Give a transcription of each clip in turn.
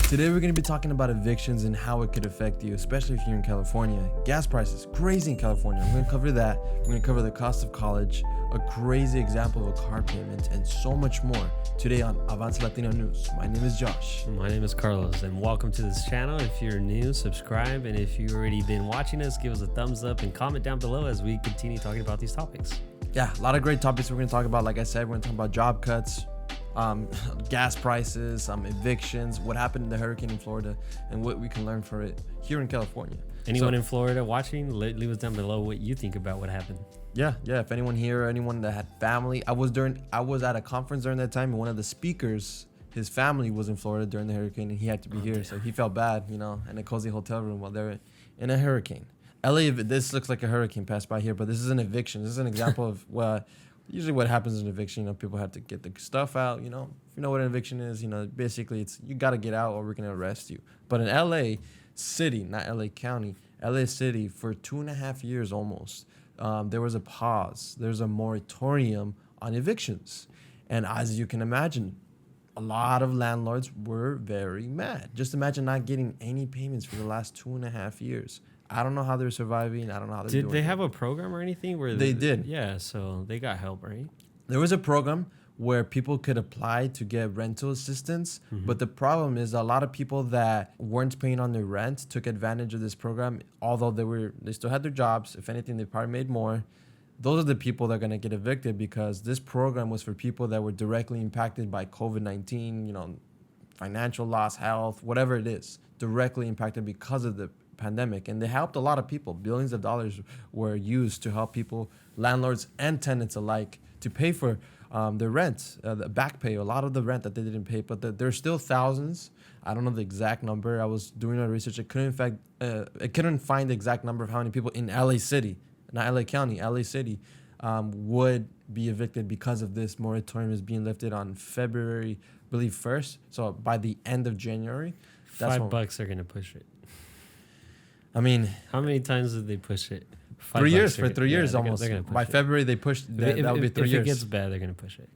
Today we're going to be talking about evictions and how it could affect you, especially if you're in California. Gas prices, crazy in California. We're going to cover that. We're going to cover the cost of college, a crazy example of a car payment, and so much more today on Avance Latino News. My name is Josh. My name is Carlos, and welcome to this channel. If you're new, subscribe, and if you've already been watching us, give us a thumbs up and comment down below as we continue talking about these topics. Yeah, a lot of great topics we're going to talk about. Like I said, we're going to talk about job cuts, gas prices, evictions, what happened in the hurricane in Florida, and what we can learn from it here in California. Anyone in Florida watching, leave us down below what you think about what happened. Yeah. If anyone here, anyone that had family, I was at a conference during that time, and one of the speakers, his family was in Florida during the hurricane, and he had to be here, so he felt bad, in a cozy hotel room while they're in a hurricane. LA, this looks like a hurricane passed by here, but this is an eviction. This is an example of usually what happens in eviction. People have to get the stuff out. If you know what an eviction is, basically it's you got to get out or we're gonna arrest you. But in LA City, not LA County, LA City, for 2.5 years almost, there was a pause. There's a moratorium on evictions, and as you can imagine, a lot of landlords were very mad. Just imagine not getting any payments for the last 2.5 years. I don't know how they're surviving. I don't know how they're doing. Did they have a program or anything where they did? Yeah, so they got help, right? There was a program where people could apply to get rental assistance, but the problem is a lot of people that weren't paying on their rent took advantage of this program. Although they still had their jobs. If anything, they probably made more. Those are the people that are going to get evicted because this program was for people that were directly impacted by COVID-19, financial loss, health, whatever it is, directly impacted because of the pandemic. And they helped a lot of people. Billions of dollars were used to help people, landlords and tenants alike, to pay for their rent, the back pay, a lot of the rent that they didn't pay. But there's still thousands. I don't know the exact number. I was doing my research. It couldn't find the exact number of how many people in LA City, not LA County, LA City, would be evicted because of this moratorium is being lifted on February, I believe, 1st. So by the end of January. That's $5 are going to push it. I mean, how many times did they push it? 3 years, for 3 years almost. They're gonna push By it. February, they pushed that. That would be 3 years. If it gets bad, they're going to push it.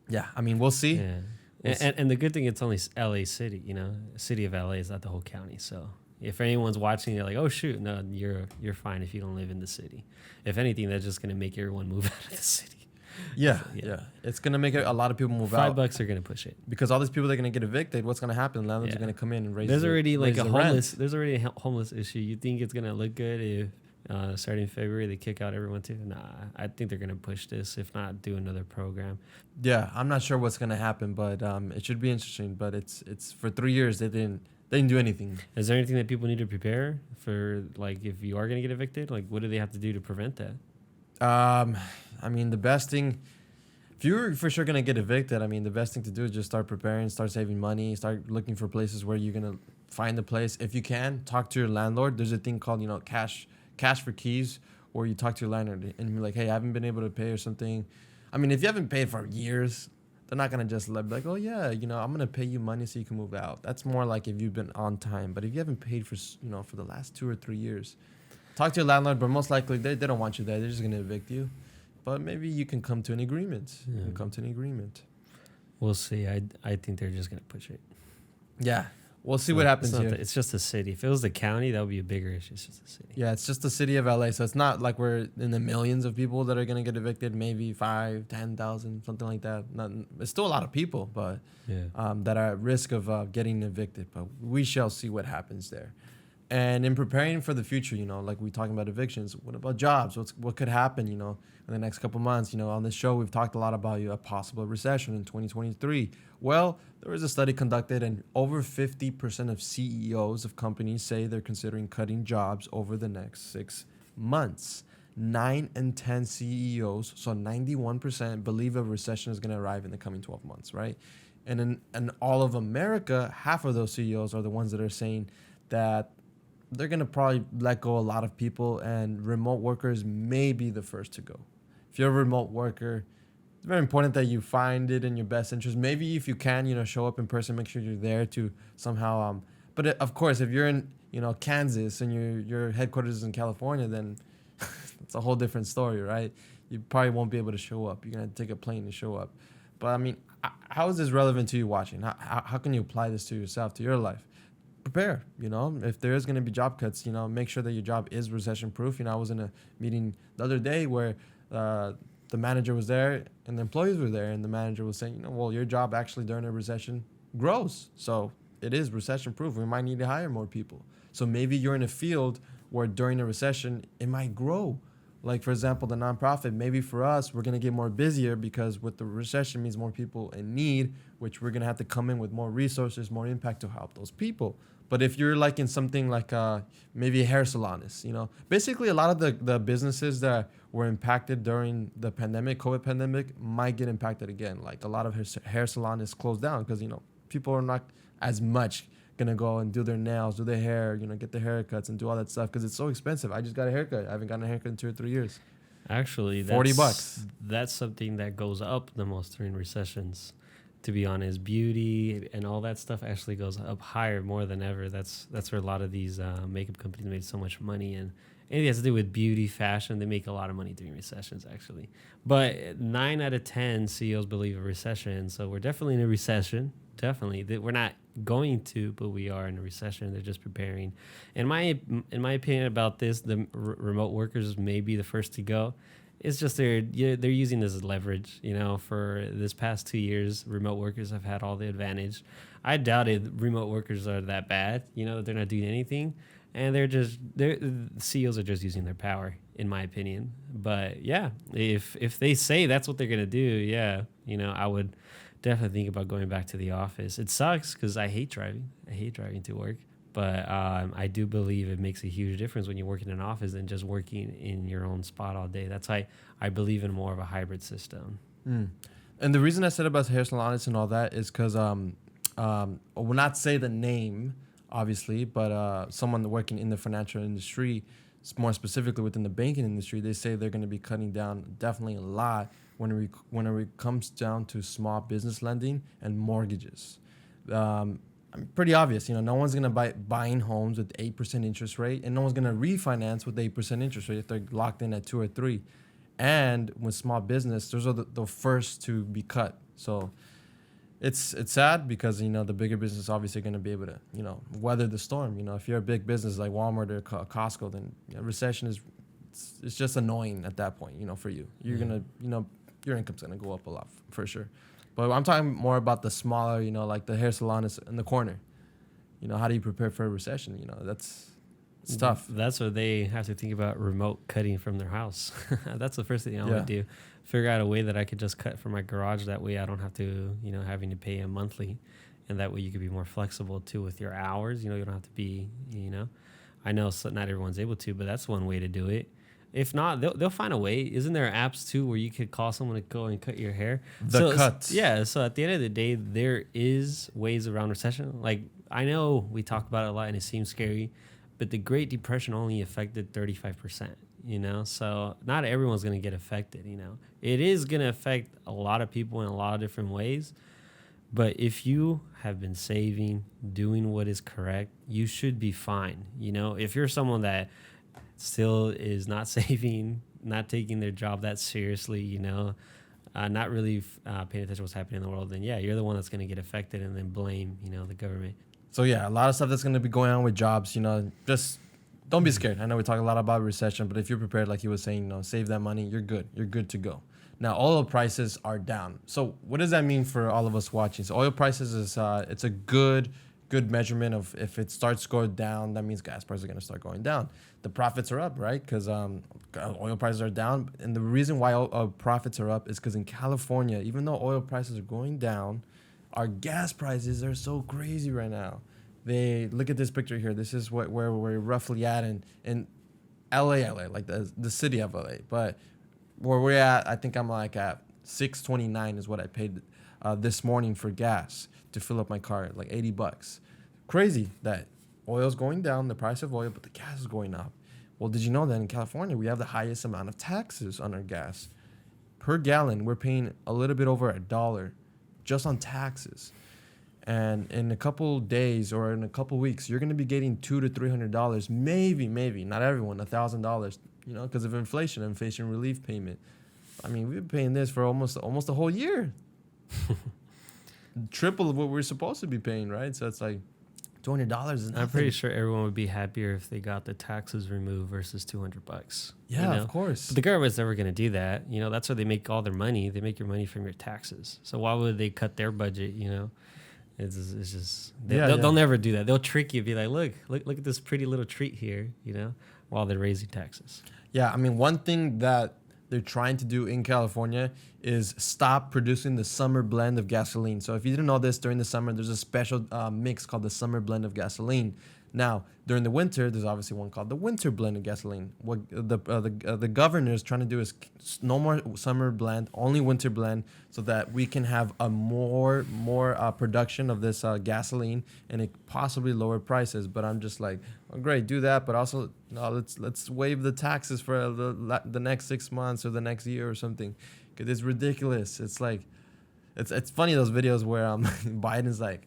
Yeah, I mean, we'll see. Yeah. And the good thing, it's only LA City, City of LA is not the whole county. So if anyone's watching, you're like, oh, shoot, no, you're fine if you don't live in the city. If anything, that's just going to make everyone move out of the city. Yeah. It's going to make a lot of people move out. $5 are going to push it. Because all these people that are going to get evicted, what's going to happen? Landlords are going to come in and raise There's already raise a the homeless. rent. There's already a homeless issue. You think it's going to look good if starting February they kick out everyone too? Nah, I think they're going to push this. If not, do another program. Yeah, I'm not sure what's going to happen, but it should be interesting. But it's for 3 years they didn't do anything. Is there anything that people need to prepare for, if you are going to get evicted? What do they have to do to prevent that? I mean, the best thing, if you're for sure going to get evicted, I mean, the best thing to do is just start preparing, start saving money, start looking for places where you're going to find a place. If you can, talk to your landlord. There's a thing called, cash for keys, where you talk to your landlord and be like, hey, I haven't been able to pay or something. I mean, if you haven't paid for years, they're not going to just be like, oh, yeah, I'm going to pay you money so you can move out. That's more like if you've been on time. But if you haven't paid for the last 2 or 3 years, talk to your landlord, but most likely they don't want you there. They're just going to evict you. But maybe you can come to an agreement. We'll see. I think they're just going to push it. Yeah. We'll see what happens here. It's just a city. If it was the county, that would be a bigger issue. It's just a city. Yeah, it's just the city of LA. So it's not like we're in the millions of people that are going to get evicted. Maybe 5,000, 10,000, something like that. It's still a lot of people, but that are at risk of getting evicted. But we shall see what happens there. And in preparing for the future, like we talking about evictions, what about jobs? What could happen, in the next couple months? On this show, we've talked a lot about a possible recession in 2023. Well, there was a study conducted, and over 50% of CEOs of companies say they're considering cutting jobs over the next 6 months. 9 in 10 CEOs, so 91%, believe a recession is going to arrive in the coming 12 months, right? And in all of America, half of those CEOs are the ones that are saying that they're going to probably let go a lot of people, and remote workers may be the first to go. If you're a remote worker, it's very important that you find it in your best interest. Maybe if you can, show up in person, make sure you're there to somehow. But of course, if you're in, Kansas and your headquarters is in California, then it's a whole different story, right? You probably won't be able to show up. You're going to take a plane to show up. But I mean, how is this relevant to you watching? How can you apply this to yourself, to your life? Prepare, if there is going to be job cuts, make sure that your job is recession proof. I was in a meeting the other day where the manager was there and the employees were there, and the manager was saying, well, your job actually during a recession grows. So it is recession proof. We might need to hire more people. So maybe you're in a field where during a recession, it might grow. Like, for example, the nonprofit, maybe for us, we're going to get more busier because with the recession means more people in need, which we're going to have to come in with more resources, more impact to help those people. But if you're like in something like maybe a hair salonist, basically a lot of the businesses that were impacted during the pandemic, COVID pandemic, might get impacted again. Like a lot of hair salonists closed down because, people are not as much going to go and do their nails, do their hair, get their haircuts and do all that stuff because it's so expensive. I just got a haircut. I haven't gotten a haircut in 2 or 3 years. Actually, $40. That's something that goes up the most during recessions. To be honest, beauty and all that stuff actually goes up higher more than ever. That's where a lot of these makeup companies made so much money, and anything has to do with beauty, fashion, they make a lot of money during recessions actually. But 9 out of 10 CEOs believe a recession, so we're definitely in a recession. Definitely, we're not going to, but we are in a recession. They're just preparing. In my opinion about this, the remote workers may be the first to go. It's just they're using this as leverage. For this past 2 years, remote workers have had all the advantage. I doubted remote workers are that bad. That they're not doing anything, and the CEOs are just using their power, in my opinion. But yeah, if they say that's what they're gonna do, yeah, I would definitely think about going back to the office. It sucks because I hate driving. I hate driving to work. But I do believe it makes a huge difference when you work in an office than just working in your own spot all day. That's why I believe in more of a hybrid system. And the reason I said about hair salons and all that is because I will not say the name, obviously, but someone working in the financial industry, more specifically within the banking industry, they say they're going to be cutting down definitely a lot when it comes down to small business lending and mortgages. Pretty obvious, no one's going to buying homes with 8% interest rate, and no one's going to refinance with 8% interest rate if they're locked in at 2 or 3. And with small business, those are the first to be cut. So it's sad because, the bigger business obviously going to be able to, weather the storm. If you're a big business like Walmart or Costco, then recession it's just annoying at that point, for you. You're going to, your income's going to go up a lot for sure. But I'm talking more about the smaller, like the hair salon is in the corner. How do you prepare for a recession? It's tough. That's what they have to think about, remote cutting from their house. That's the first thing I would do. Figure out a way that I could just cut from my garage. That way I don't have to, having to pay a monthly. And that way you could be more flexible too with your hours. You don't have to be, I know not everyone's able to, but that's one way to do it. If not, they'll find a way. Isn't there apps too where you could call someone to go and cut your hair? Cuts. Yeah. So at the end of the day, there is ways around recession. Like, I know we talk about it a lot and it seems scary, but the Great Depression only affected 35%. So not everyone's going to get affected. It is going to affect a lot of people in a lot of different ways. But if you have been saving, doing what is correct, you should be fine. If you're someone that still is not saving, not taking their job that seriously, not really paying attention to what's happening in the world, then yeah, you're the one that's going to get affected and then blame, the government. So yeah, a lot of stuff that's going to be going on with jobs, just don't be scared. I know we talk a lot about recession, but if you're prepared, like you were saying, save that money, you're good. You're good to go. Now, oil prices are down. So what does that mean for all of us watching? So oil prices is, it's a good measurement of if it starts going down, that means gas prices are going to start going down. The profits are up, right? Because oil prices are down. And the reason why profits are up is because in California, even though oil prices are going down, our gas prices are so crazy right now. Look at this picture here. This is where we're roughly at in LA, like the city of LA. But where we're at, I think I'm like at $6.29 is what I paid this morning for gas to fill up my car, like $80. Crazy that oil's going down, the price of oil, but the gas is going up. Well, did you know that in California, we have the highest amount of taxes on our gas? Per gallon, we're paying a little bit over $1 just on taxes. And in a couple days or in a couple weeks, you're going to be getting $200 to $300, maybe, not everyone, $1,000, because of inflation relief payment. I mean, we've been paying this for almost a whole year. triple of what we're supposed to be paying, right? So it's like $200 is nothing. I'm pretty sure everyone would be happier if they got the taxes removed versus $200. Yeah, of course. But the government's never going to do that. That's where they make all their money. They make your money from your taxes. So why would they cut their budget? It's just they'll never do that. They'll trick you, be like, look at this pretty little treat here, while they're raising taxes. Yeah, I mean, one thing that they're trying to do in California is stop producing the summer blend of gasoline. So if you didn't know this, during the summer, there's a special mix called the summer blend of gasoline. Now, during the winter, there's obviously one called the winter blend of gasoline. What the governor is trying to do is no more summer blend, only winter blend, so that we can have a more production of this gasoline and it possibly lower prices. But I'm just like, oh, great, do that, but also no, let's waive the taxes for the next 6 months or the next year or something, because it's ridiculous. It's like, it's funny, those videos where Biden's like,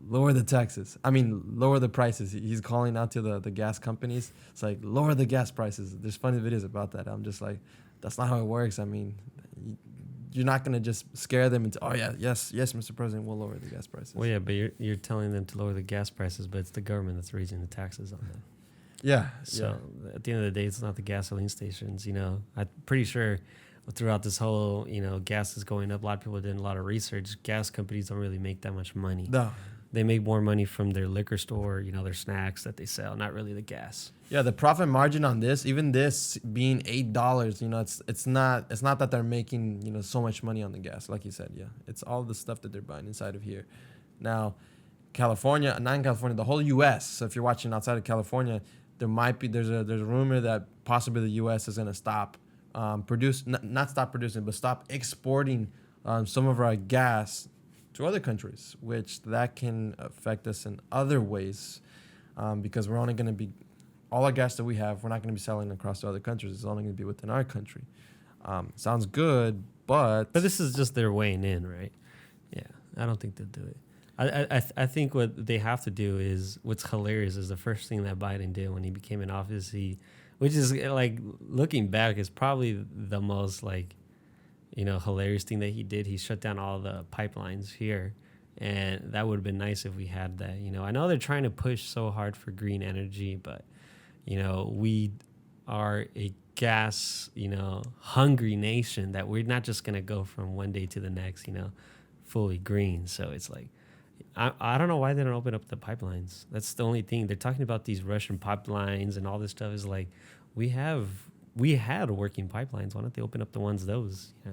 lower the taxes. I mean, lower the prices. He's calling out to the gas companies. It's like, lower the gas prices. There's funny videos about that. I'm just like, that's not how it works. I mean, you're not going to just scare them into, oh, yeah, yes, Mr. President, we'll lower the gas prices. Well, yeah, but you're telling them to lower the gas prices, but it's the government that's raising the taxes on them. Yeah. So at the end of the day, it's not the gasoline stations. I'm pretty sure throughout this whole, gas is going up. A lot of people did a lot of research. Gas companies don't really make that much money. No. They make more money from their liquor store, their snacks that they sell, not really the gas. Yeah, the profit margin on this, even this being $8, it's not that they're making, so much money on the gas, like you said. Yeah, it's all the stuff that they're buying inside of here. Now, California, not in California, the whole U.S. So if you're watching outside of California, there's a rumor that possibly the U.S. is going to stop not stop producing, but stop exporting some of our gas to other countries, which that can affect us in other ways, because we're only going to be, all our gas that we have, we're not going to be selling across to other countries. It's only going to be within our country. Sounds good, but this is just their weighing in, right? Yeah, I don't think they'll do it. I think what they have to do is, what's hilarious is the first thing that Biden did when he became in office, which is like, looking back, is probably the most like, hilarious thing that he did. He shut down all the pipelines here, and that would have been nice if we had that. I know they're trying to push so hard for green energy, but we are a gas, hungry nation, that we're not just gonna go from one day to the next, fully green. So it's like, I don't know why they don't open up the pipelines. That's the only thing. They're talking about these Russian pipelines and all this stuff. Is like, we had working pipelines. Why don't they open up those? Yeah,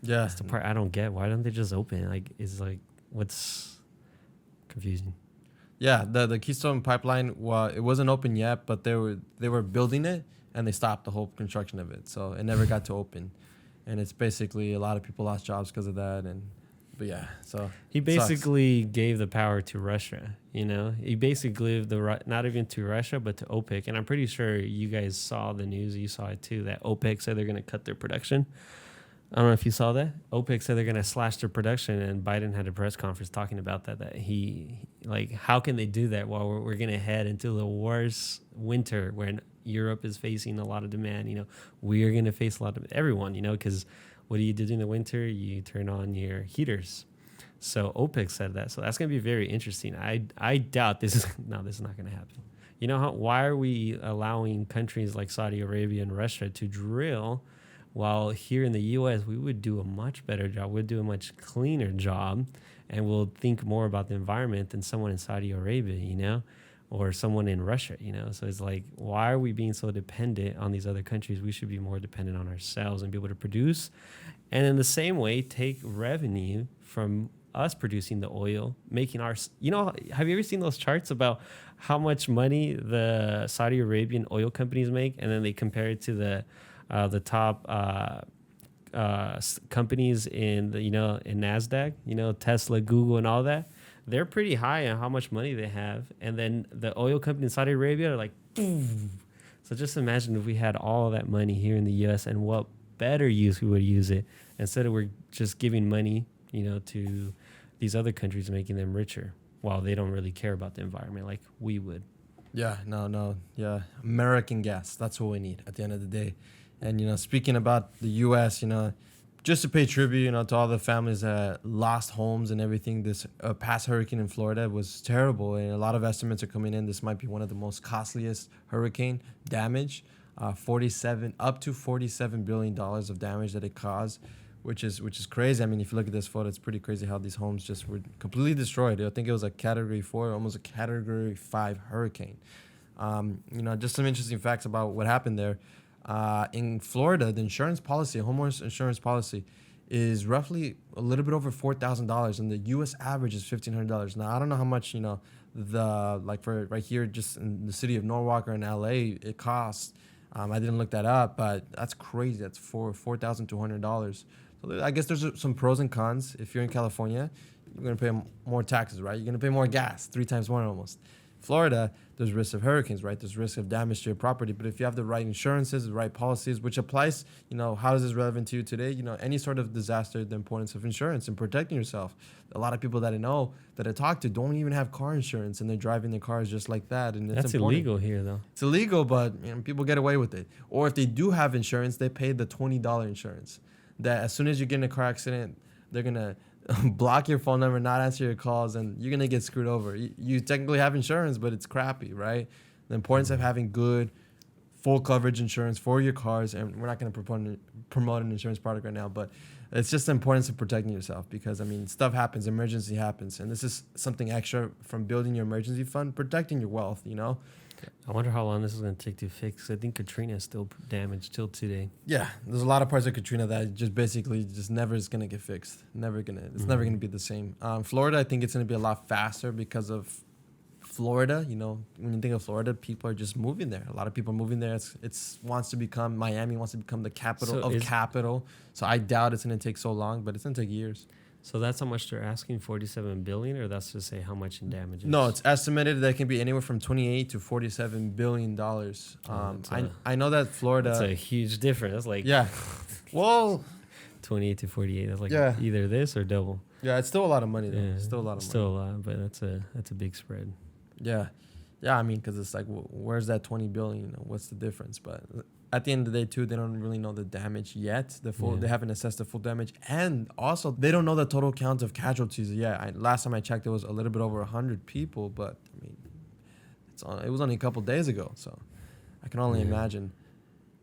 that's the part I don't get. Why don't they just open? Like, it's like, what's confusing? Yeah, the Keystone Pipeline, well, it wasn't open yet, but they were building it, and they stopped the whole construction of it, so it never got to open. And it's basically, a lot of people lost jobs because of that. But yeah, so he basically gave the power to Russia. He basically gave not even to Russia, but to OPEC. And I'm pretty sure you guys saw the news. You saw it too, that OPEC said they're going to cut their production. I don't know if you saw that. OPEC said they're going to slash their production, and Biden had a press conference talking about that he, like, how can they do that while we're going to head into the worst winter when Europe is facing a lot of demand? We are going to face a lot of, everyone, because what do you do in the winter? You turn on your heaters. So OPEC said that. So that's going to be very interesting. I doubt this is not going to happen. Why are we allowing countries like Saudi Arabia and Russia to drill, while here in the U.S. we would do a much better job? We'd do a much cleaner job, and we'll think more about the environment than someone in Saudi Arabia, or someone in Russia, So it's like, why are we being so dependent on these other countries? We should be more dependent on ourselves and be able to produce. And in the same way, take revenue from us producing the oil, making our, have you ever seen those charts about how much money the Saudi Arabian oil companies make? And then they compare it to the top companies in the, in NASDAQ, Tesla, Google, and all that. They're pretty high on how much money they have. And then the oil company in Saudi Arabia are like, boom. So just imagine if we had all that money here in the U.S. and what better use we would use it, instead of we're just giving money, to these other countries, making them richer, while they don't really care about the environment like we would. Yeah, no. Yeah, American gas. That's what we need at the end of the day. And, speaking about the U.S., just to pay tribute, to all the families that lost homes and everything. This past hurricane in Florida was terrible, and a lot of estimates are coming in. This might be one of the most costliest hurricane damage, up to $47 billion of damage that it caused, which is crazy. I mean, if you look at this photo, it's pretty crazy how these homes just were completely destroyed. I think it was a Category 4, almost a Category 5 hurricane. Just some interesting facts about what happened there. In Florida, the insurance policy, homeowners insurance policy, is roughly a little bit over $4,000, and the U.S. average is $1,500. Now, I don't know how much for right here, just in the city of Norwalk or in L.A., it costs. I didn't look that up, but that's crazy. That's $4,200. So I guess there's some pros and cons. If you're in California, you're gonna pay more taxes, right? You're gonna pay more gas, 3 times more almost. Florida, there's risk of hurricanes, right? There's risk of damage to your property. But if you have the right insurances, the right policies, which applies, how is this relevant to you today? Any sort of disaster, the importance of insurance and protecting yourself. A lot of people that I know, that I talk to, don't even have car insurance, and they're driving their cars just like that. And that's illegal here, though. It's illegal, but people get away with it. Or if they do have insurance, they pay the $20 insurance. That as soon as you get in a car accident, they're gonna block your phone number, not answer your calls, and you're gonna get screwed over. You technically have insurance, but it's crappy, right? The importance of having good, full coverage insurance for your cars, and we're not gonna promote an insurance product right now, but it's just the importance of protecting yourself, because stuff happens, emergency happens, and this is something extra from building your emergency fund, protecting your wealth. I wonder how long this is going to take to fix. I think Katrina is still damaged till today. Yeah, there's a lot of parts of Katrina that just basically never is going to get fixed. It's never going to be the same. Florida, I think it's going to be a lot faster because of Florida. When you think of Florida, people are just moving there. A lot of people are moving there. Miami wants to become the capital of capital. So I doubt it's going to take so long, but it's going to take years. So that's how much they're asking, $47 billion, or that's to say how much in damages? No, it's estimated that it can be anywhere from $28 to $47 billion. I know that Florida. That's a huge difference. That's like well, 28 to 48. That's like either this or double. Yeah, it's still a lot of money though. Yeah, it's still a lot of money. Still a lot, but that's a big spread. Yeah. Because it's like, where's that 20 billion? What's the difference? But at the end of the day, too, they don't really know the damage yet. They haven't assessed the full damage, and also they don't know the total count of casualties yet. Last time I checked, it was a little bit over 100 people, but it was only a couple days ago, so I can only imagine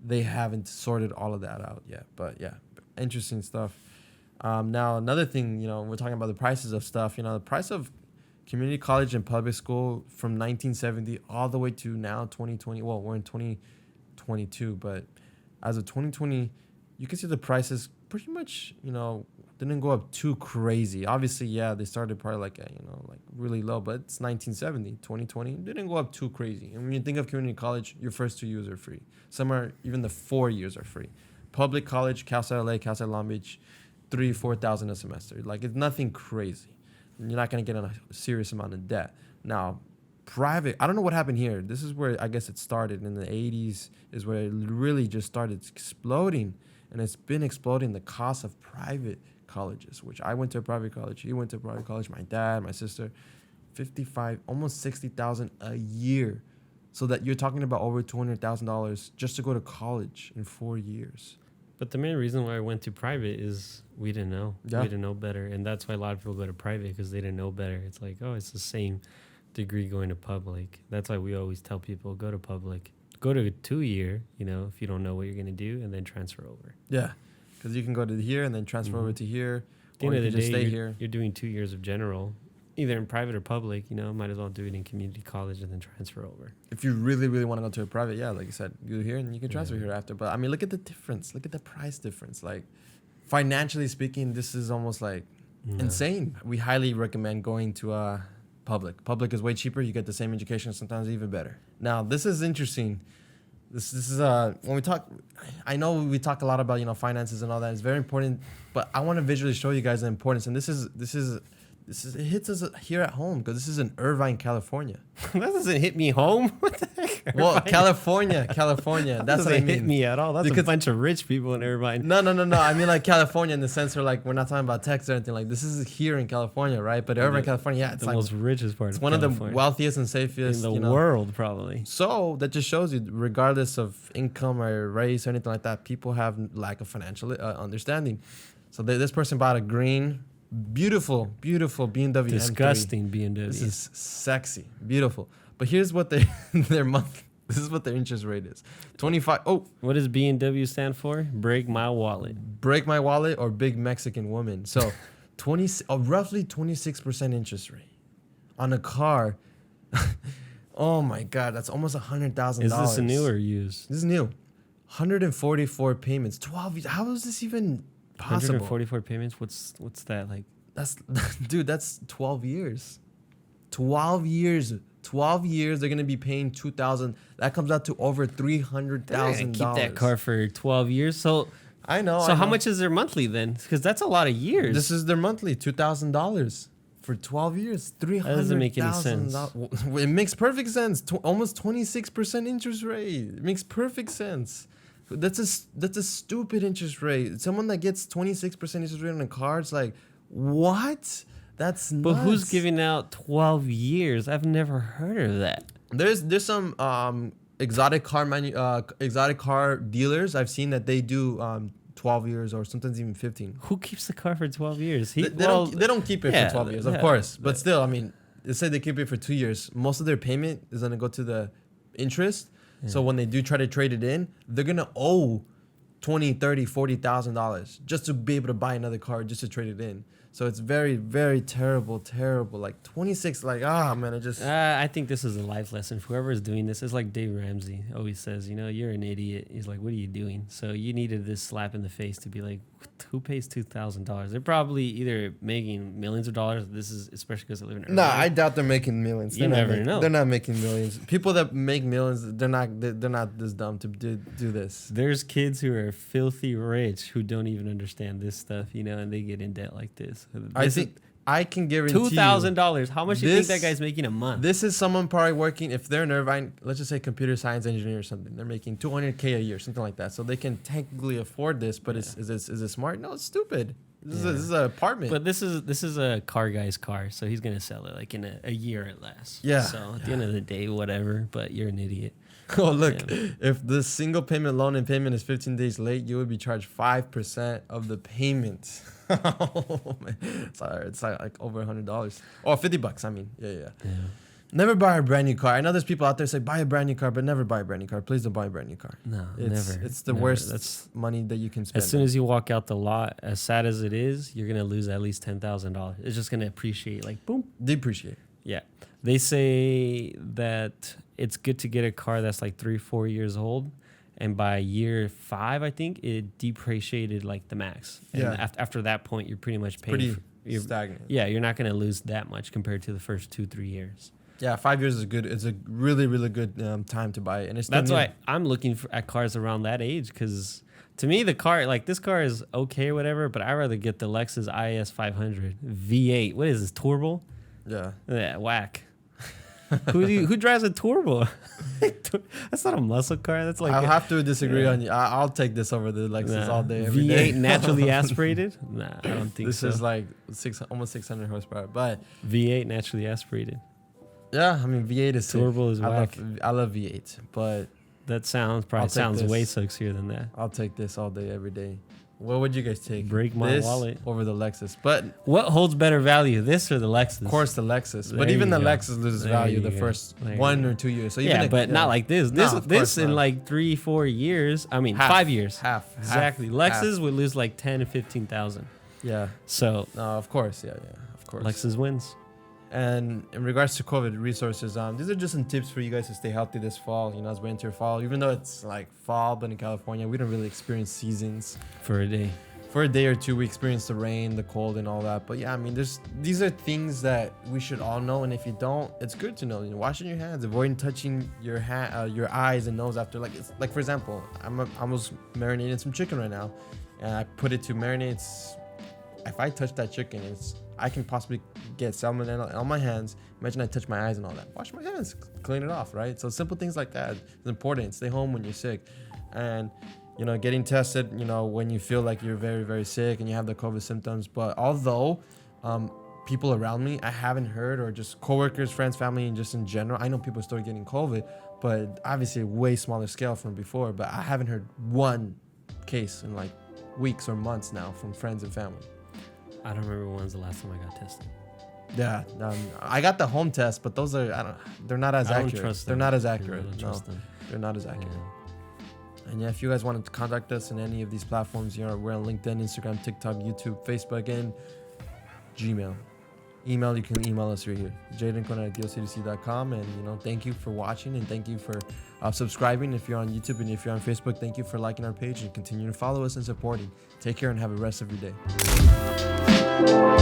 they haven't sorted all of that out yet. But yeah, interesting stuff. Now another thing, we're talking about the prices of stuff. The price of community college and public school from 1970 all the way to now 2020. Well, we're in 2022, but as of 2020, you can see the prices pretty much, didn't go up too crazy. Obviously, they started probably like really low, but it's 1970, 2020, didn't go up too crazy. And when you think of community college, your first 2 years are free. Some are, even the 4 years are free. Public college, Cal State LA, Cal State Long Beach, $3,000-$4,000 a semester. Like, it's nothing crazy. You're not going to get in a serious amount of debt. Now, private, I don't know what happened here. This is where I guess it started in the 80s, is where it really just started exploding. And it's been exploding, the cost of private colleges, which I went to a private college. He went to a private college. My dad, my sister, 55, almost 60,000 a year. So that you're talking about over $200,000 just to go to college in 4 years. But the main reason why I went to private is we didn't know. Yeah. We didn't know better. And that's why a lot of people go to private, because they didn't know better. It's like, it's the same degree going to public. That's why we always tell people, go to public. Go to a 2-year, if you don't know what you're going to do, and then transfer over. Yeah, because you can go to here and then transfer over to here. At the end of the day, you're doing 2 years of general, either in private or public. Might as well do it in community college and then transfer over. If you really, really want to go to a private, like you said, you do here and you can transfer here after. But look at the difference. Look at the price difference. Like, financially speaking, this is almost like insane. We highly recommend going to public. Public is way cheaper. You get the same education, sometimes even better. Now, this is interesting. This is when we talk. I know we talk a lot about finances and all that. It's very important, but I want to visually show you guys the importance. And this is it hits us here at home because this is in Irvine, California. That doesn't hit me home. What the heck? Well, Irvine? California. That That's what I doesn't hit mean. me at all. That's Because- a bunch of rich people in Irvine. No. I mean like California in the sense where like we're not talking about Texas or anything. Like this is here in California, right? But Irvine, California, yeah, it's the like most richest part. it's of one of the California. wealthiest and safest in the world, probably. So that just shows you, regardless of income or race or anything like that, people have lack of financial understanding. So this person bought a green, beautiful BMW Disgusting M3. BMW. This is sexy, beautiful. But here's what their month. This is what their interest rate is. 25. Oh, What does BMW stand for? Break my wallet. break my wallet or big Mexican woman. So, roughly 26% interest rate on a car. Oh my God, that's almost $100,000. Is this a new or used? This is new. 144 payments. 12. How is this even possible? 144 payments. What's that like? That's dude. That's 12 years. 12 years. 12 years. They're gonna be paying $2,000. That comes out to over $300,000. Keep that car for 12 years. So I know. So how much is their monthly then? Because that's a lot of years. This is their monthly, $2,000 for 12 years. $300,000. That doesn't make any sense. It makes perfect sense. Almost 26% interest rate. It makes perfect sense. That's a stupid interest rate. Someone that gets 26% interest rate on a car, it's like, what? That's nuts. But who's giving out 12 years? I've never heard of that. There's some exotic car dealers I've seen that they do 12 years or sometimes even 15. Who keeps the car for 12 years? They don't keep it yeah, for 12 years, of yeah, course. But still, I mean, they say they keep it for 2 years. Most of their payment is going to go to the interest. Yeah. So when they do try to trade it in, they're going to owe $20,000, $30,000, $40,000 just to be able to buy another car, just to trade it in. So it's very, very terrible. Like 26, like, man, it just... I think this is a life lesson. Whoever is doing this, it's like Dave Ramsey always says, you're an idiot. He's like, what are you doing? So you needed this slap in the face to be like, who pays $2,000? They're probably either making millions of dollars. This is especially because they live in Irvine. No, I doubt they're making millions. You never know. They're not making millions. People that make millions, they're not this dumb to do this. There's kids who are filthy rich who don't even understand this stuff, and they get in debt like this. I can guarantee $2,000. How much do you think that guy's making a month? This is someone probably working, if they're in Irvine, let's just say computer science engineer or something. They're making $200K a year, something like that. So they can technically afford this, but is it smart? No, it's stupid. This is an apartment. But this is a car guy's car, so he's gonna sell it like in a year at last. Yeah. So at the end of the day, whatever. But you're an idiot. Oh, look, if the single payment loan and payment is 15 days late, you would be charged 5% of the payment. Oh, man. It's like over $100 or $50. I mean, yeah. Never buy a brand new car. I know there's people out there say buy a brand new car, but never buy a brand new car. Please don't buy a brand new car. No, never. It's the worst. That's money that you can spend. As soon as you walk out the lot, as sad as it is, you're gonna lose at least $10,000. It's just gonna appreciate, like boom, depreciate. Yeah, they say that it's good to get a car that's like 3-4 years old. And by year 5, I think it depreciated like the max. And after that point, you're pretty much paying. You're stagnant. Yeah, you're not going to lose that much compared to the first 2-3 years. Yeah, 5 years is good. It's a really, really good time to buy it. And that's why I'm looking at cars around that age, because to me, the car, like this car is okay or whatever, but I'd rather get the Lexus IS 500 V8. What is this, turbo? Yeah, whack. Who drives a turbo? That's not a muscle car. That's like I'll have to disagree on you. I'll take this over the Lexus all day. Every V8 day. naturally aspirated? Nah, I don't think this so. This is like almost 600 horsepower, but V8 naturally aspirated. Yeah, I mean V8 is turbo is whack. I love V8, but that sounds way sexier than that. I'll take this all day, every day. What would you guys take? Break my wallet over the Lexus. But what holds better value, this or the Lexus? Of course, the Lexus. But even the Lexus loses value the first 1 or 2 years. So yeah, but not like this. This in like 3-4 years. I mean, 5 years. Half. Exactly. Lexus would lose like 10 to 15,000. Yeah. So. Of course. Yeah. Of course. Lexus wins. And in regards to COVID resources, these are just some tips for you guys to stay healthy this fall. As we enter fall, even though it's like fall, but in California, we don't really experience seasons. For a day or two, we experience the rain, the cold, and all that. But yeah, I mean, these are things that we should all know. And if you don't, it's good to know. Washing your hands, avoiding touching your eyes and nose after. Like for example, I was marinating some chicken right now, and I put it to marinate. if I touch that chicken, I can possibly get salmonella on my hands. Imagine I touch my eyes and all that. Wash my hands, clean it off, right? So simple things like that is important. Stay home when you're sick. And, you know, getting tested, you know, when you feel like you're very, very sick and you have the COVID symptoms. But although people around me, I haven't heard, or just coworkers, friends, family, and just in general, I know people still getting COVID, but obviously a way smaller scale from before. But I haven't heard one case in like weeks or months now from friends and family. I don't remember when's the last time I got tested. Yeah, I got the home test, but those are, they're not as accurate. They're not as accurate. No, they're not as accurate. Yeah. And yeah, if you guys wanted to contact us in any of these platforms, you know, we're on LinkedIn, Instagram, TikTok, YouTube, Facebook, and Gmail. Email, you can email us right here, jadencon@dealcdc.com. And, you know, thank you for watching, and thank you for subscribing if you're on YouTube, and if you're on Facebook, thank you for liking our page and continue to follow us and supporting. Take care and have a rest of your day.